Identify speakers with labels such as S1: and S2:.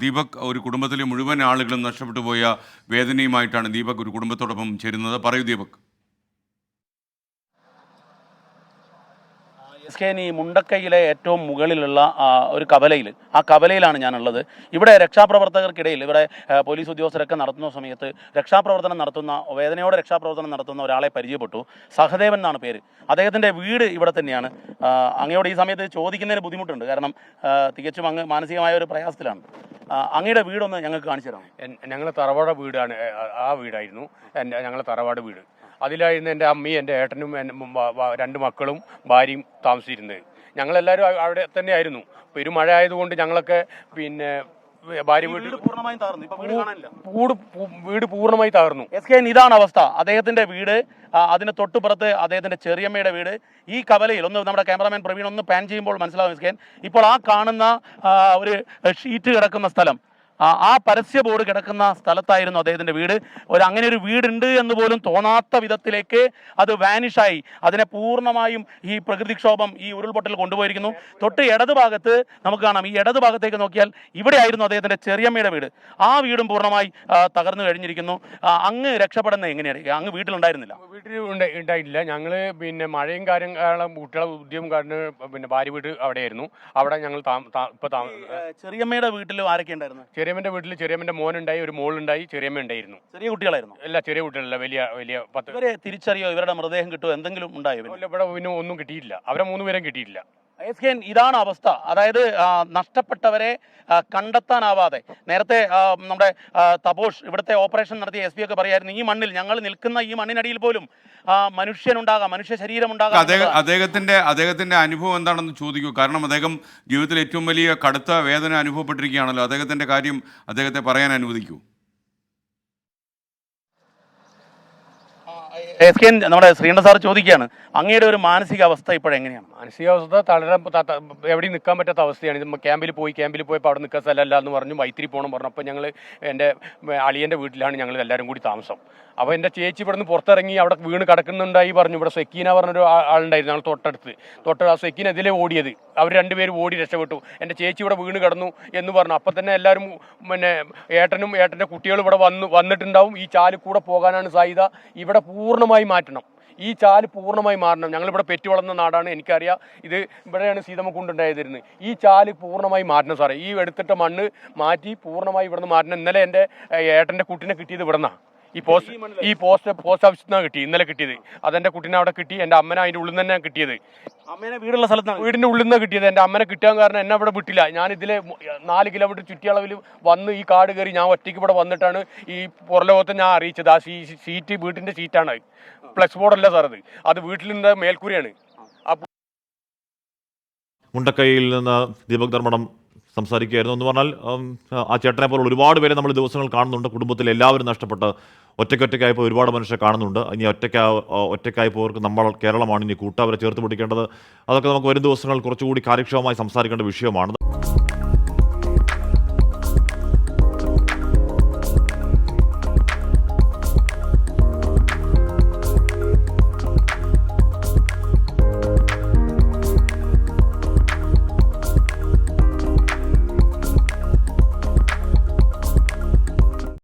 S1: ദീപക് ഒരു കുടുംബത്തിലെ മുഴുവൻ ആളുകളും നഷ്ടപ്പെട്ടു പോയ വേദനയുമായിട്ടാണ് ദീപക് ഒരു കുടുംബത്തോടൊപ്പം ചേരുന്നത്. പറയൂ ദീപക്.
S2: ഈ മുണ്ടക്കൈയിലെ ഏറ്റവും മുകളിലുള്ള ഒരു കവലയിൽ, ആ കവലയിലാണ് ഞാനുള്ളത്. ഇവിടെ രക്ഷാപ്രവർത്തകർക്കിടയിൽ ഇവിടെ പോലീസ് ഉദ്യോഗസ്ഥരൊക്കെ നടത്തുന്ന സമയത്ത് വേദനയോടെ രക്ഷാപ്രവർത്തനം നടത്തുന്ന ഒരാളെ പരിചയപ്പെട്ടു. സഹദേവൻ എന്നാണ് പേര്. അദ്ദേഹത്തിൻ്റെ വീട് ഇവിടെ തന്നെയാണ്. അങ്ങയോട് ഈ സമയത്ത് ചോദിക്കുന്നതിന് ബുദ്ധിമുട്ടുണ്ട്, കാരണം തികച്ചും അങ്ങ് മാനസികമായ ഒരു പ്രയാസത്തിലാണ്. അങ്ങയുടെ വീടൊന്ന് ഞങ്ങൾക്ക് കാണിച്ചു തരാം.
S3: ഞങ്ങൾ തറവാട് വീടാണ്, ആ വീടായിരുന്നു ഞങ്ങളെ തറവാട് വീട്. അതിലായിരുന്നു എൻ്റെ അമ്മയും എൻ്റെ ഏട്ടനും രണ്ട് മക്കളും ഭാര്യയും താമസിച്ചിരുന്നത്. ഞങ്ങളെല്ലാവരും അവിടെ തന്നെ ആയിരുന്നു. പെരുമഴ ആയതുകൊണ്ട് ഞങ്ങളൊക്കെ ഭാര്യ വീട് പൂർണ്ണമായി തകർന്നു.
S2: ഇതാണ് അവസ്ഥ. അദ്ദേഹത്തിന്റെ വീട്, അതിന് തൊട്ടുപുറത്ത് അദ്ദേഹത്തിന്റെ ചെറിയമ്മയുടെ വീട്. ഈ കവലയിൽ ഒന്ന് നമ്മുടെ ക്യാമറാമാൻ പ്രവീൺ ഒന്ന് പാൻ ചെയ്യുമ്പോൾ മനസ്സിലാവും. ഇപ്പോൾ ആ കാണുന്ന ഒരു ഷീറ്റ് കിടക്കുന്ന സ്ഥലം, ആ പരസ്യ ബോർഡ് കിടക്കുന്ന സ്ഥലത്തായിരുന്നു അദ്ദേഹത്തിൻ്റെ വീട്. അങ്ങനെ ഒരു വീടുണ്ട് എന്ന് പോലും തോന്നാത്ത വിധത്തിലേക്ക് അത് വാനിഷായി. അതിനെ പൂർണ്ണമായും ഈ പ്രകൃതിക്ഷോഭം, ഈ ഉരുൾപൊട്ടൽ കൊണ്ടുപോയിരിക്കുന്നു. തൊട്ട് ഇടത് ഭാഗത്ത് നമുക്ക് കാണാം, ഈ ഇടത് ഭാഗത്തേക്ക് നോക്കിയാൽ ഇവിടെ ആയിരുന്നു അദ്ദേഹത്തിൻ്റെ ചെറിയമ്മയുടെ വീട്. ആ വീടും പൂർണ്ണമായി തകർന്നു കഴിഞ്ഞിരിക്കുന്നു. അങ്ങ് രക്ഷപ്പെടുന്നത് എങ്ങനെയാണ്? അങ്ങ് വീട്ടിലുണ്ടായിരുന്നില്ല?
S3: വീട്ടിൽ ഉണ്ടായിട്ടില്ല. ഞങ്ങൾ മഴയും കാര്യങ്ങളും കുട്ടികളെ ഉദ്യമം കാരണം ഭാര്യ വീട് അവിടെയായിരുന്നു. അവിടെ ഞങ്ങൾ
S2: ചെറിയമ്മയുടെ വീട്ടിൽ ആരൊക്കെ ഉണ്ടായിരുന്നു?
S3: ചെറിയമ്മന്റെ വീട്ടിൽ ചെറിയമ്മന്റെ മോനുണ്ടായി, ഒരു മോളുണ്ടായി, ചെറിയമ്മ ഉണ്ടായിരുന്നു.
S2: ചെറിയ കുട്ടികളായിരുന്നു?
S3: അല്ല, ചെറിയ കുട്ടികളല്ല, വലിയ 10.
S2: ഇവരെ തിരിച്ചറിയോ? ഇവരുടെ മൃതദേഹം കിട്ടുമോ? എന്തെങ്കിലും ഉണ്ടായോ?
S3: ഇവിടെ ഒന്നും കിട്ടിയില്ല. അവരെ 3 പേരും കിട്ടിയില്ല.
S2: ഇതാണ് അവസ്ഥ. അതായത് നഷ്ടപ്പെട്ടവരെ കണ്ടെത്താനാവാതെ, നേരത്തെ നമ്മുടെ തപോഷ് ഇവിടുത്തെ ഓപ്പറേഷൻ നടത്തിയ SP ഒക്കെ പറയായിരുന്നു, ഈ മണ്ണിൽ, ഞങ്ങൾ നിൽക്കുന്ന ഈ മണ്ണിനടിയിൽ പോലും മനുഷ്യനുണ്ടാകാം, മനുഷ്യ ശരീരം ഉണ്ടാകാം.
S1: അദ്ദേഹത്തിന്റെ അനുഭവം എന്താണെന്ന് ചോദിക്കൂ. കാരണം അദ്ദേഹം ജീവിതത്തിൽ ഏറ്റവും വലിയ കടുത്ത വേദന അനുഭവപ്പെട്ടിരിക്കുകയാണല്ലോ. അദ്ദേഹത്തിന്റെ കാര്യം അദ്ദേഹത്തെ പറയാൻ അനുവദിക്കൂ.
S2: നമ്മുടെ ശ്രീകണ്ഠ സാർ ചോദിക്കുകയാണ്, അങ്ങയുടെ ഒരു മാനസികാവസ്ഥ ഇപ്പോഴെങ്ങനെയാണ്?
S3: മാനസികാവസ്ഥ തളരാൻ എവിടെയും നിൽക്കാൻ പറ്റാത്ത അവസ്ഥയാണ്. ക്യാമ്പിൽ പോയപ്പോൾ അവിടെ നിൽക്കാൻ സ്ഥലമല്ല എന്ന് പറഞ്ഞു. വൈത്തിരി പോകണം പറഞ്ഞപ്പോൾ ഞങ്ങൾ എൻ്റെ അളിയൻ്റെ വീട്ടിലാണ് ഞങ്ങൾ എല്ലാവരും കൂടി താമസം. അപ്പോൾ എൻ്റെ ചേച്ചി ഇവിടെ നിന്ന് പുറത്തിറങ്ങി അവിടെ വീണ് കിടക്കുന്നുണ്ടായി പറഞ്ഞു. ഇവിടെ സെക്കീന പറഞ്ഞൊരു ആളുണ്ടായിരുന്നു ഞങ്ങൾ തൊട്ട് ആ സെക്കീന ഇതിലേ ഓടിയത്. അവർ 2 പേരും ഓടി രക്ഷപ്പെട്ടു. എൻ്റെ ചേച്ചി ഇവിടെ വീണ് കിടന്നു എന്ന് പറഞ്ഞു. അപ്പം തന്നെ എല്ലാവരും ഏട്ടനും ഏട്ടൻ്റെ കുട്ടികളും ഇവിടെ വന്നിട്ടുണ്ടാവും. ഈ ചാലിൽ കൂടെ പോകാനാണ് സാധ്യത. ഇവിടെ പൂർണ്ണമായി മാറ്റണം. ഈ ചാല് പൂർണ്ണമായി മാറണം. ഞങ്ങളിവിടെ പെറ്റു വളർന്ന നാടാണ്, എനിക്കറിയാം. ഇത് ഇവിടെയാണ് സീതമ്മക്കുണ്ടുണ്ടായിരുന്നത്. ഈ ചാല് പൂർണ്ണമായി മാറ്റണം സാറേ. ഈ എടുത്തിട്ട മണ്ണ് മാറ്റി പൂർണ്ണമായി ഇവിടുന്ന് മാറ്റണം. ഇന്നലെ എൻ്റെ ഏട്ടൻ്റെ കുട്ടീനെ കിട്ടിയത് ഇവിടുന്നാണ്. ഈ പോസ്റ്റ് ഓഫീസിൽ നിന്നാണ് കിട്ടി, ഇന്നലെ കിട്ടിയത്. അതെൻ്റെ കുട്ടീനെ അവിടെ കിട്ടി. എൻ്റെ അമ്മനെ അതിൻ്റെ ഉള്ളിൽ നിന്ന് തന്നെയാണ് കിട്ടിയത്.
S2: അമ്മേനെ വീടുള്ള സ്ഥലത്താണ്,
S3: വീടിൻ്റെ ഉള്ളിൽ നിന്നാണ് കിട്ടിയത്. എൻ്റെ അമ്മനെ കിട്ടാൻ കാരണം എന്നെ അവിടെ വിട്ടില്ല. ഞാൻ ഇതിലെ 4 കിലോമീറ്റർ ചുറ്റിയളവിൽ വന്ന് ഈ കാട് കയറി ഞാൻ ഒറ്റയ്ക്ക് ഇവിടെ വന്നിട്ടാണ് ഈ പുറലോകത്തെ ഞാൻ അറിയിച്ചത്. ആ ഷീറ്റ് വീട്ടിൻ്റെ ഷീറ്റാണ്, ഫ്ലെക്സ് ബോർഡല്ല സാർ. അത് വീട്ടിൽ നിന്ന് മേൽക്കൂരയാണ്.
S4: മുണ്ടക്കൈയിൽ നിന്ന് ദീപക് ധർമ്മടം സംസാരിക്കുകയായിരുന്നു. എന്ന് പറഞ്ഞാൽ ആ ചേട്ടനെ പോലുള്ള ഒരുപാട് പേരെ നമ്മൾ ദിവസങ്ങൾ കാണുന്നുണ്ട്. കുടുംബത്തിൽ എല്ലാവരും നഷ്ടപ്പെട്ട് ഒറ്റയ്ക്കായപ്പോൾ ഒരുപാട് മനുഷ്യരെ കാണുന്നുണ്ട്. ഇനി ഒറ്റയ്ക്കായപ്പോർക്ക് നമ്മൾ കേരളമാണ് ഇനി അവരെ ചേർത്ത് പിടിക്കേണ്ടത്. അതൊക്കെ നമുക്ക് വരും ദിവസങ്ങൾ കുറച്ചുകൂടി കാര്യക്ഷമമായി സംസാരിക്കേണ്ട വിഷയമാണ്.